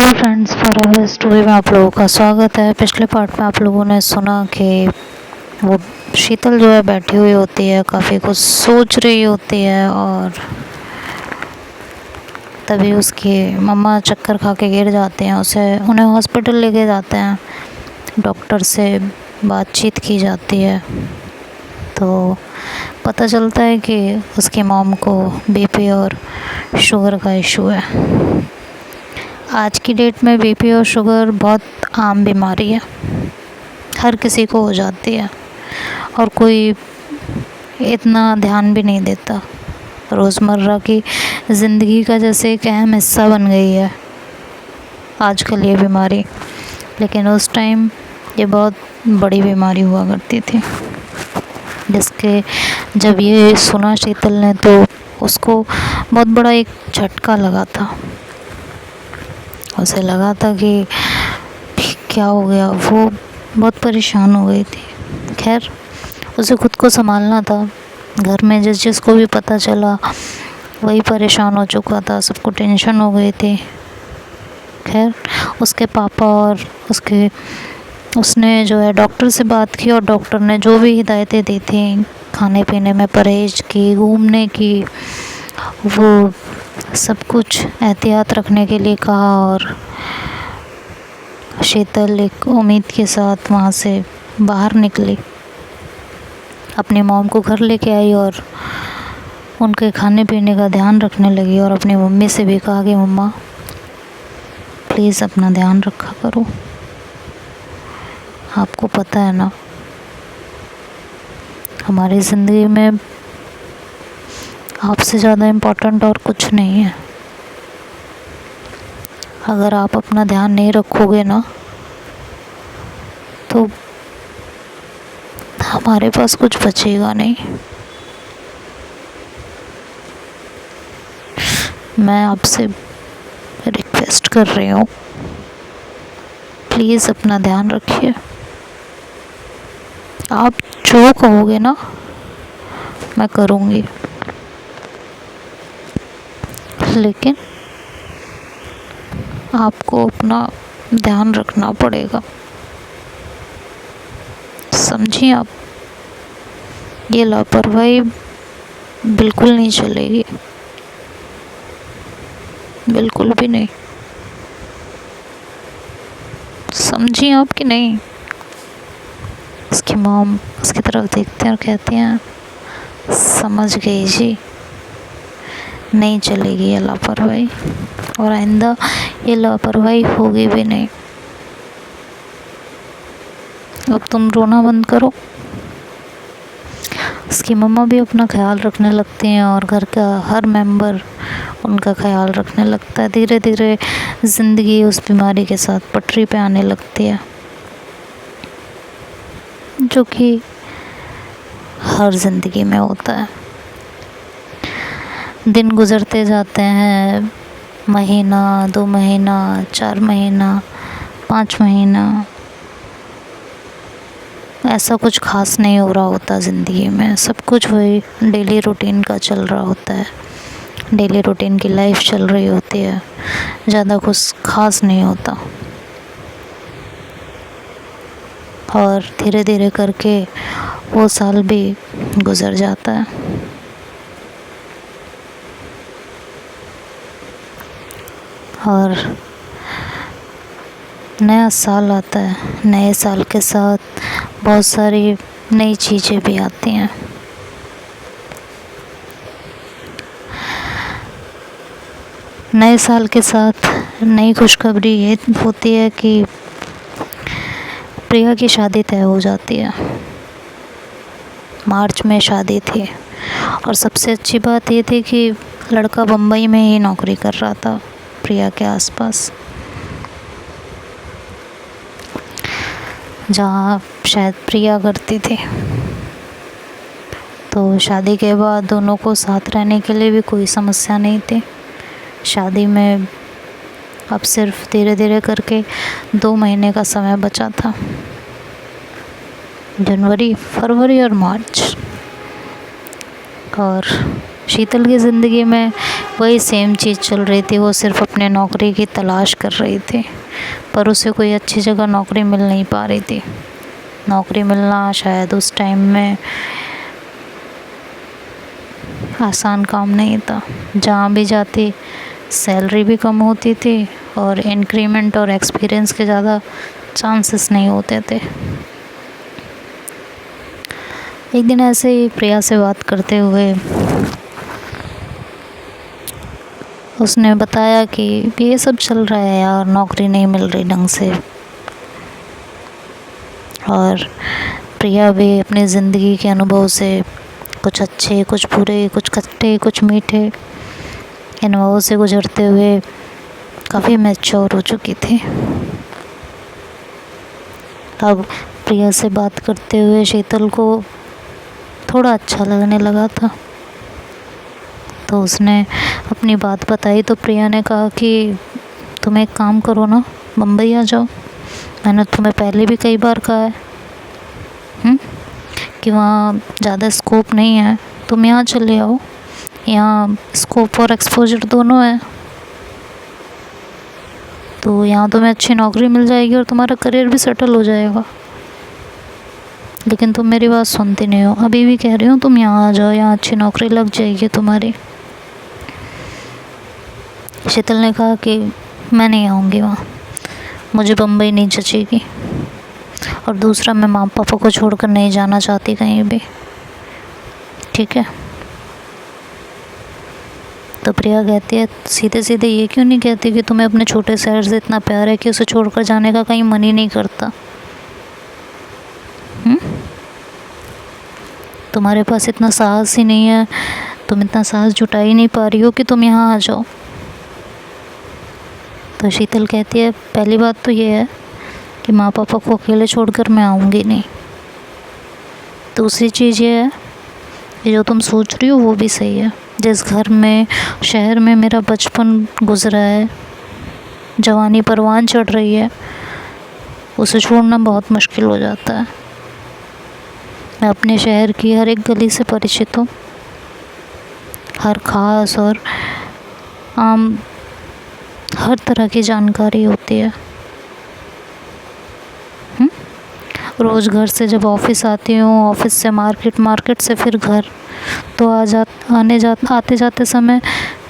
Hello friends, for story में आप लोगों का स्वागत है। पिछले पार्ट में आप लोगों ने सुना कि वो शीतल जो है बैठी हुई होती है, काफ़ी कुछ सोच रही होती है और तभी उसकी मम्मा चक्कर खा के गिर जाते हैं। उन्हें हॉस्पिटल लेके जाते हैं, डॉक्टर से बातचीत की जाती है तो पता चलता है कि उसकी मॉम को बीपी और शुगर का इशू है। आज की डेट में बीपी और शुगर बहुत आम बीमारी है, हर किसी को हो जाती है और कोई इतना ध्यान भी नहीं देता। रोज़मर्रा की ज़िंदगी का जैसे एक अहम हिस्सा बन गई है आजकल ये बीमारी, लेकिन उस टाइम ये बहुत बड़ी बीमारी हुआ करती थी। जिसके जब ये सुना शीतल ने तो उसको बहुत बड़ा एक झटका लगा था। उसे लगा था कि क्या हो गया, वो बहुत परेशान हो गई थी। खैर, उसे खुद को संभालना था। घर में जिसको भी पता चला वही परेशान हो चुका था, सबको टेंशन हो गई थी। खैर, उसके पापा और उसने जो है डॉक्टर से बात की और डॉक्टर ने जो भी हिदायतें दी थी, खाने पीने में परहेज की, घूमने की, वो सब कुछ एहतियात रखने के लिए कहा। और शीतल एक उम्मीद के साथ वहाँ से बाहर निकली, अपनी मॉम को घर लेके आई और उनके खाने पीने का ध्यान रखने लगी। और अपनी मम्मी से भी कहा कि मम्मा प्लीज़ अपना ध्यान रखा करो, आपको पता है ना हमारी ज़िंदगी में आपसे ज़्यादा इम्पोर्टेंट और कुछ नहीं है। अगर आप अपना ध्यान नहीं रखोगे ना तो हमारे पास कुछ बचेगा नहीं। मैं आपसे रिक्वेस्ट कर रही हूँ, प्लीज़ अपना ध्यान रखिए। आप जो कहोगे ना मैं करूँगी, लेकिन आपको अपना ध्यान रखना पड़ेगा, समझिए आप। ये लापरवाही बिल्कुल नहीं चलेगी, बिल्कुल भी नहीं। समझिए आप कि नहीं। उसकी मॉम उसकी तरफ देखते हैं और कहती हैं समझ गई जी, नहीं चलेगी ये लापरवाही और आइंदा ये लापरवाही होगी भी नहीं। अब तुम रोना बंद करो। उसकी मम्मा भी अपना ख्याल रखने लगती हैं और घर का हर मेंबर उनका ख्याल रखने लगता है। धीरे धीरे ज़िंदगी उस बीमारी के साथ पटरी पे आने लगती है, जो कि हर ज़िंदगी में होता है। दिन गुज़रते जाते हैं, महीना, 2 महीना, 4 महीना, 5 महीना, ऐसा कुछ ख़ास नहीं हो रहा होता ज़िंदगी में। सब कुछ वही डेली रूटीन का चल रहा होता है, डेली रूटीन की लाइफ चल रही होती है, ज़्यादा कुछ ख़ास नहीं होता। और धीरे धीरे करके वो साल भी गुज़र जाता है और नया साल आता है। नए साल के साथ बहुत सारी नई चीज़ें भी आती हैं। नए साल के साथ नई खुशखबरी ये होती है कि प्रिया की शादी तय हो जाती है। मार्च में शादी थी और सबसे अच्छी बात ये थी कि लड़का बम्बई में ही नौकरी कर रहा था, प्रिया के आसपास, जहाँ शायद प्रिया करती थी। तो शादी के बाद दोनों को साथ रहने के लिए भी कोई समस्या नहीं थी। शादी में अब सिर्फ धीरे धीरे करके 2 महीने का समय बचा था, जनवरी, फरवरी और मार्च। और शीतल की ज़िंदगी में वही सेम चीज़ चल रही थी। वो सिर्फ अपने नौकरी की तलाश कर रही थी, पर उसे कोई अच्छी जगह नौकरी मिल नहीं पा रही थी। नौकरी मिलना शायद उस टाइम में आसान काम नहीं था। जहाँ भी जाती सैलरी भी कम होती थी और इंक्रीमेंट और एक्सपीरियंस के ज़्यादा चांसेस नहीं होते थे। एक दिन ऐसे ही प्रिया से बात करते हुए उसने बताया कि ये सब चल रहा है यार, नौकरी नहीं मिल रही ढंग से। और प्रिया भी अपनी ज़िंदगी के अनुभव से कुछ अच्छे, कुछ बुरे, कुछ खट्टे, कुछ मीठे अनुभवों से गुजरते हुए काफ़ी मैच्योर हो चुकी थी। अब प्रिया से बात करते हुए शीतल को थोड़ा अच्छा लगने लगा था, तो उसने अपनी बात बताई। तो प्रिया ने कहा कि तुम एक काम करो ना, मुंबई आ जाओ। मैंने तुम्हें पहले भी कई बार कहा है कि वहाँ ज़्यादा स्कोप नहीं है, तुम यहाँ चले आओ। यहाँ स्कोप और एक्सपोजर दोनों है, तो यहाँ तुम्हें अच्छी नौकरी मिल जाएगी और तुम्हारा करियर भी सेटल हो जाएगा। लेकिन तुम मेरी बात सुनती नहीं हो। अभी भी कह रही हूँ तुम यहाँ आ जाओ, यहाँ अच्छी नौकरी लग जाएगी तुम्हारी। शीतल ने कहा कि मैं नहीं आऊँगी वहाँ, मुझे बम्बई नहीं जचेगी, और दूसरा मैं माँ पापा को छोड़कर नहीं जाना चाहती कहीं भी। ठीक है। तो प्रिया कहती है सीधे सीधे ये क्यों नहीं कहती कि तुम्हें अपने छोटे शहर से इतना प्यार है कि उसे छोड़कर जाने का कहीं मन ही नहीं करता। तुम्हारे पास इतना साहस ही नहीं है, तुम इतना साहस जुटा ही नहीं पा रही हो कि तुम यहाँ आ जाओ। तो शीतल कहती है पहली बात तो ये है कि माँ पापा को अकेले छोड़कर मैं आऊँगी नहीं। दूसरी चीज़ ये है कि जो तुम सोच रही हो वो भी सही है। जिस घर में, शहर में मेरा बचपन गुजरा है, जवानी परवान चढ़ रही है, उसे छोड़ना बहुत मुश्किल हो जाता है। मैं अपने शहर की हर एक गली से परिचित हूँ। हर ख़ास और आम हर तरह की जानकारी होती है। रोज़ घर से जब ऑफिस आती हूँ, ऑफिस से मार्केट, मार्केट से फिर घर, तो आते जाते समय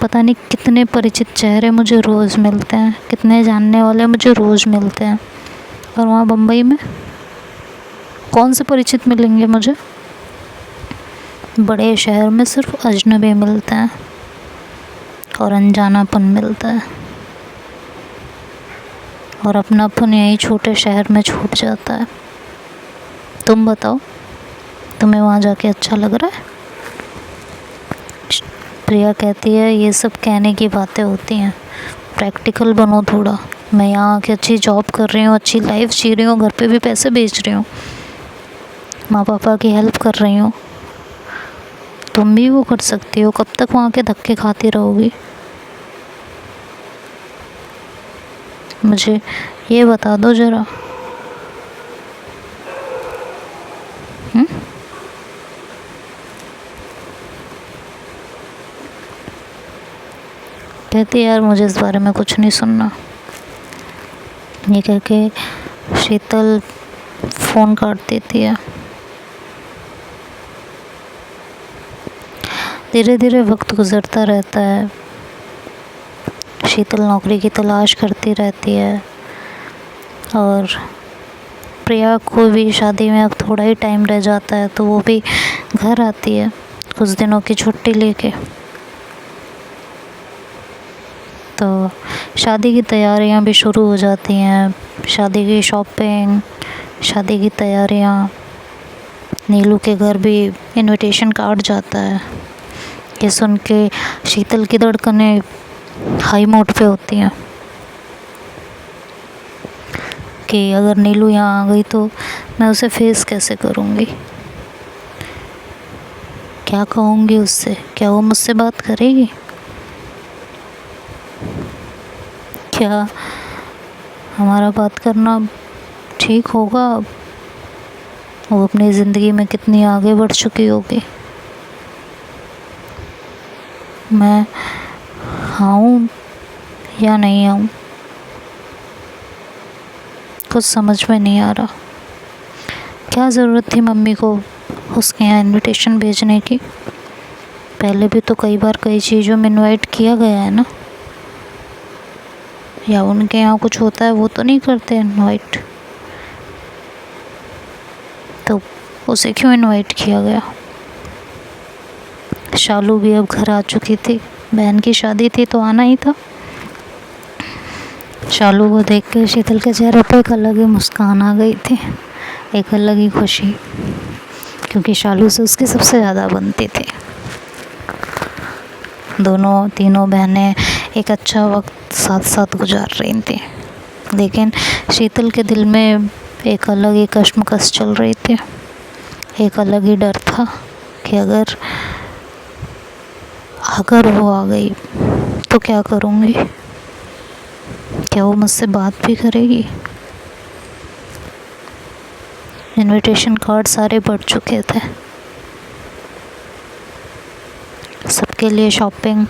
पता नहीं कितने परिचित चेहरे मुझे रोज़ मिलते हैं, कितने जानने वाले मुझे रोज़ मिलते हैं। और वहाँ बम्बई में कौन से परिचित मिलेंगे मुझे? बड़े शहर में सिर्फ अजनबी मिलते हैं और अनजानापन मिलता है, और अपनापन यही छोटे शहर में छूट जाता है। तुम बताओ, तुम्हें वहाँ जाके अच्छा लग रहा है? प्रिया कहती है ये सब कहने की बातें होती हैं, प्रैक्टिकल बनो थोड़ा। मैं यहाँ आके अच्छी जॉब कर रही हूँ, अच्छी लाइफ जी रही हूँ, घर पे भी पैसे भेज रही हूँ, माँ पापा की हेल्प कर रही हूँ। तुम भी वो कर सकती हो। कब तक वहाँ के धक्के खाती रहोगी? मुझे ये बता दो ज़रा। कहती यार मुझे इस बारे में कुछ नहीं सुनना। ये कह के शीतल फ़ोन काट देती है। धीरे धीरे वक्त गुज़रता रहता है। शीतल नौकरी की तलाश करती रहती है, और प्रिया को भी शादी में अब थोड़ा ही टाइम रह जाता है, तो वो भी घर आती है कुछ दिनों की छुट्टी लेके। तो शादी की तैयारियां भी शुरू हो जाती हैं, शादी की शॉपिंग, शादी की तैयारियां। नीलू के घर भी इनविटेशन कार्ड जाता है। ये सुन के शीतल की धड़कनें हाई मोड पे होती हैं कि अगर नीलू यहाँ आ गई तो मैं उसे फेस कैसे करूँगी, क्या कहूँगी उससे, क्या वो मुझसे बात करेगी, क्या हमारा बात करना ठीक होगा? वो अपनी ज़िंदगी में कितनी आगे बढ़ चुकी होगी। मैं आऊँ या नहीं आऊँ, कुछ समझ में नहीं आ रहा। क्या ज़रूरत थी मम्मी को उसके यहाँ इनविटेशन भेजने की? पहले भी तो कई बार कई चीज़ों में इनवाइट किया गया है ना, या उनके यहाँ कुछ होता है वो तो नहीं करते इनवाइट, तो उसे क्यों इनवाइट किया गया? शालू भी अब घर आ चुकी थी, बहन की शादी थी तो आना ही था। शालू को देख के शीतल के चेहरे पे एक अलग ही मुस्कान आ गई थी, एक अलग ही खुशी, क्योंकि शालू से उसकी सबसे ज़्यादा बनती थी। दोनों तीनों बहनें एक अच्छा वक्त साथ साथ गुजार रही थी, लेकिन शीतल के दिल में एक अलग ही कश्मकश चल रही थी। एक अलग ही डर था कि अगर वो आ गई तो क्या करूँगी, क्या वो मुझसे बात भी करेगी? इनविटेशन कार्ड सारे बढ़ चुके थे, सबके लिए शॉपिंग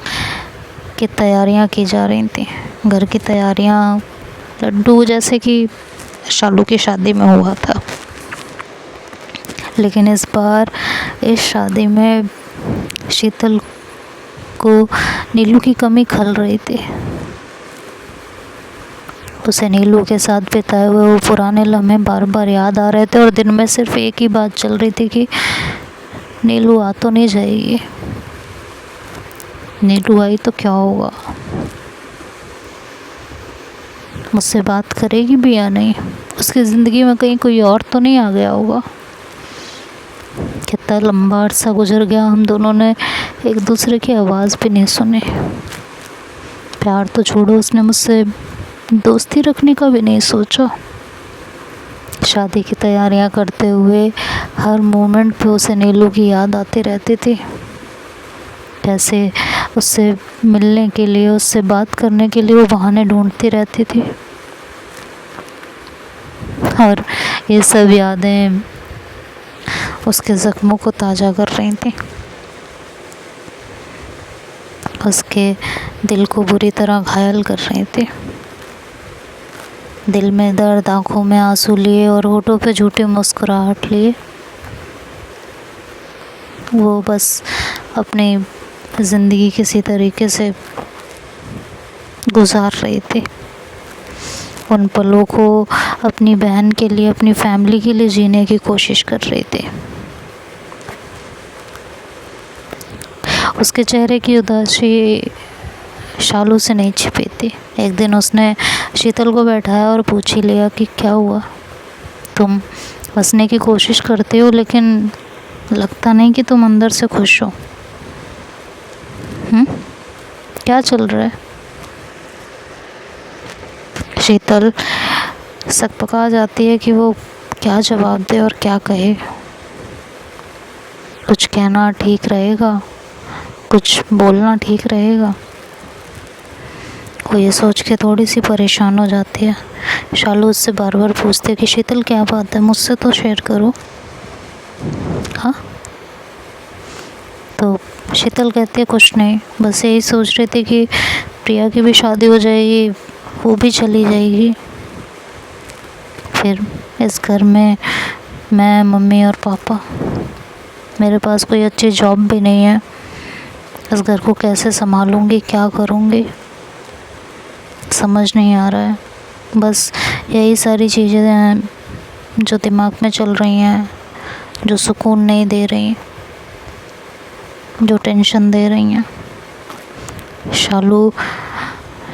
की तैयारियां की जा रही थी। घर की तैयारियां लड्डू जैसे कि शालू की शादी में हुआ था, लेकिन इस बार इस शादी में शीतल को नीलू की कमी खल रही थी। उसे नीलू के साथ बिताए हुए वो पुराने लम्हे बार बार याद आ रहे थे, और दिन में सिर्फ एक ही बात चल रही थी कि नीलू आ तो नहीं जाएगी, नीलू आई तो क्या होगा, मुझसे बात करेगी भी या नहीं, उसकी ज़िंदगी में कहीं कोई और तो नहीं आ गया होगा। कितना लंबा अरसा गुजर गया, हम दोनों ने एक दूसरे की आवाज़ भी नहीं सुनी। प्यार तो छोड़ो, उसने मुझसे दोस्ती रखने का भी नहीं सोचा। शादी की तैयारियां करते हुए हर मोमेंट पे उसे नीलू की याद आती रहती थी, कैसे उससे मिलने के लिए, उससे बात करने के लिए वो बहाने ढूंढती रहती थी, और ये सब यादें उसके ज़ख्मों को ताज़ा कर रही थी, उसके दिल को बुरी तरह घायल कर रही थी। दिल में दर्द, आँखों में आंसू लिए और होठों पे झूठी मुस्कुराहट लिए वो बस अपनी ज़िंदगी किसी तरीके से गुजार रही थी। उन पलों को अपनी बहन के लिए, अपनी फैमिली के लिए जीने की कोशिश कर रही थी। उसके चेहरे की उदासी शालू से नहीं छिपी थी। एक दिन उसने शीतल को बैठाया और पूछ ही लिया कि क्या हुआ, तुम हंसने की कोशिश करते हो लेकिन लगता नहीं कि तुम अंदर से खुश हो। क्या चल रहा है? शीतल सकपका जाती है कि वो क्या जवाब दे और क्या कहे। कुछ कहना ठीक रहेगा, कुछ बोलना ठीक रहेगा, वो ये सोच के थोड़ी सी परेशान हो जाती है। शालू उससे बार बार पूछते कि शीतल क्या बात है, मुझसे तो शेयर करो। हाँ, तो शीतल कहती है कुछ नहीं, बस यही सोच रही थी कि प्रिया की भी शादी हो जाएगी, वो भी चली जाएगी, फिर इस घर में मैं, मम्मी और पापा, मेरे पास कोई अच्छी जॉब भी नहीं है, इस घर को कैसे संभालूंगी, क्या करूंगी, समझ नहीं आ रहा है। बस यही सारी चीज़ें हैं जो दिमाग में चल रही हैं, जो सुकून नहीं दे रही, जो टेंशन दे रही हैं। शालू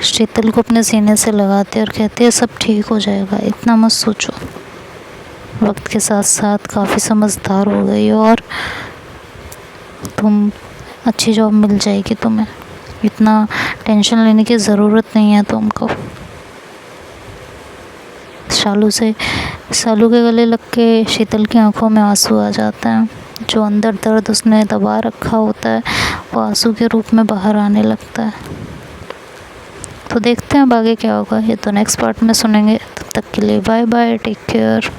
शीतल को अपने सीने से लगाते और कहते हैं सब ठीक हो जाएगा, इतना मत सोचो, वक्त के साथ साथ काफ़ी समझदार हो गई हो और तुम अच्छी जॉब मिल जाएगी तुम्हें, इतना टेंशन लेने की ज़रूरत नहीं है तुमको। शालू के गले लग के शीतल की आंखों में आंसू आ जाते हैं। जो अंदर दर्द उसने दबा रखा होता है वो आंसू के रूप में बाहर आने लगता है। तो देखते हैं अब आगे क्या होगा, ये तो नेक्स्ट पार्ट में सुनेंगे। तब तक के लिए बाय बाय, टेक केयर।